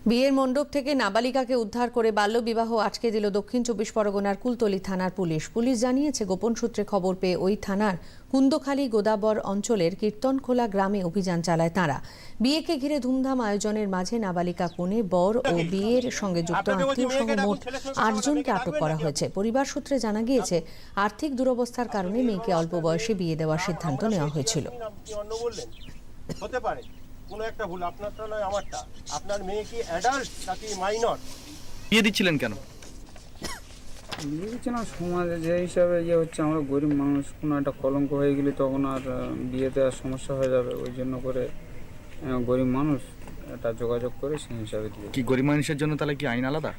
বিয়ের মণ্ডপ থেকে নাবালিকাকে উদ্ধার করে বাল্যবিবাহ আটকে দিল দক্ষিণ চব্বিশ পরগনার কুলতলি থানার পুলিশ জানিয়েছে, গোপন সূত্রে খবর পেয়ে ওই থানার কুন্দখালী গোদাবর অঞ্চলের কীর্তনখোলা গ্রামে অভিযান চালায় তাঁরা। বিয়েকে ঘিরে ধুমধাম আয়োজনের মাঝে নাবালিকা কনে, বর ও বিয়ের সঙ্গে যুক্ত আত্মীয় সহ মোট ৮ জনকে আটক করা হয়েছে। পরিবার সূত্রে জানা গিয়েছে, আর্থিক দুরবস্থার কারণে মেয়েকে অল্প বয়সে বিয়ে দেওয়ার সিদ্ধান্ত নেওয়া হয়েছিল। কোনো একটা ভুল, আপনারটা নয় আমারটা। আপনার মেয়ে কি অ্যাডাল্ট নাকি মাইনর? বিয়ে দিচ্ছিলেন কেন? বিয়ে দিচ্ছিলাম সমাজে যে হিসাবে হচ্ছে, আমরা গরিব মানুষ, কোনো একটা কলঙ্ক হয়ে গেলে তখন আর বিয়ে দেওয়ার সমস্যা হয়ে যাবে, ওই জন্য করে গরিব মানুষ এটা যোগাযোগ করে সেই হিসাবে দিয়ে। কি গরিব মানুষের জন্য তাহলে কি আইন আলাদা?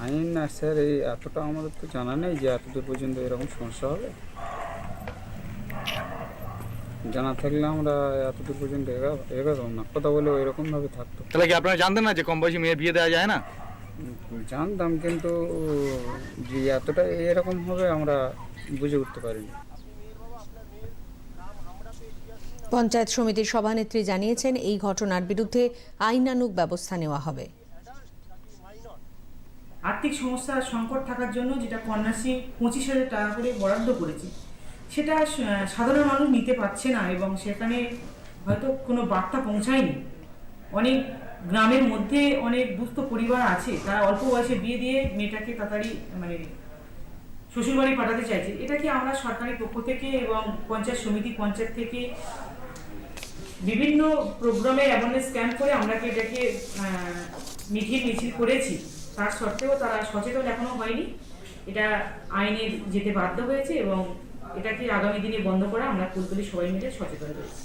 আইন না স্যার, এই এতটা আমাদের তো জানা নেই যে এতদূর পর্যন্ত এরকম সমস্যা হবে। জানা থাকলে আমরা এতদূর পর্যন্ত এগাতাম না, কথা বলে ওই রকম ভাবে থাকতো। তাহলে কি আপনারা জানতেন না যে কম বয়সী মেয়ে বিয়ে দেওয়া যায় না? জানতাম, কিন্তু যে এতটা এরকম হবে আমরা বুঝে উঠতে পারিনি। পঞ্চায়েত সমিতির সভানেত্রী জানিয়েছেন, এই ঘটনার বিরুদ্ধে আইনানুগ ব্যবস্থা নেওয়া হবে। আর্থিক সমস্যা সংকট থাকার জন্য যেটা কন্যাশ্রী 25,000 টাকা করে বরাদ্দ করেছি, সেটা সাধারণ মানুষ নিতে পারছে না এবং সেখানে হয়তো কোনো বার্তা পৌঁছায়নি। অনেক গ্রামের মধ্যে অনেক দুস্থ পরিবার আছে, তারা অল্প বয়সে বিয়ে দিয়ে মেয়েটাকে তাড়াতাড়ি শ্বশুরবাড়ি পাঠাতে চাইছে। এটাকে আমরা সরকারি পক্ষ থেকে এবং পঞ্চায়েত থেকে বিভিন্ন প্রোগ্রামে অ্যাওয়ারনেস ক্যাম্প করে আমরা এটাকে মিছিল করেছি। তার সত্ত্বেও তারা সচেতন এখনো হয়নি, এটা আইনের যেতে বাধ্য হয়েছে এবং এটাকে আগামী দিনে বন্ধ করা আমরা কুলতলি সবাই মিলে সচেতন হয়েছি।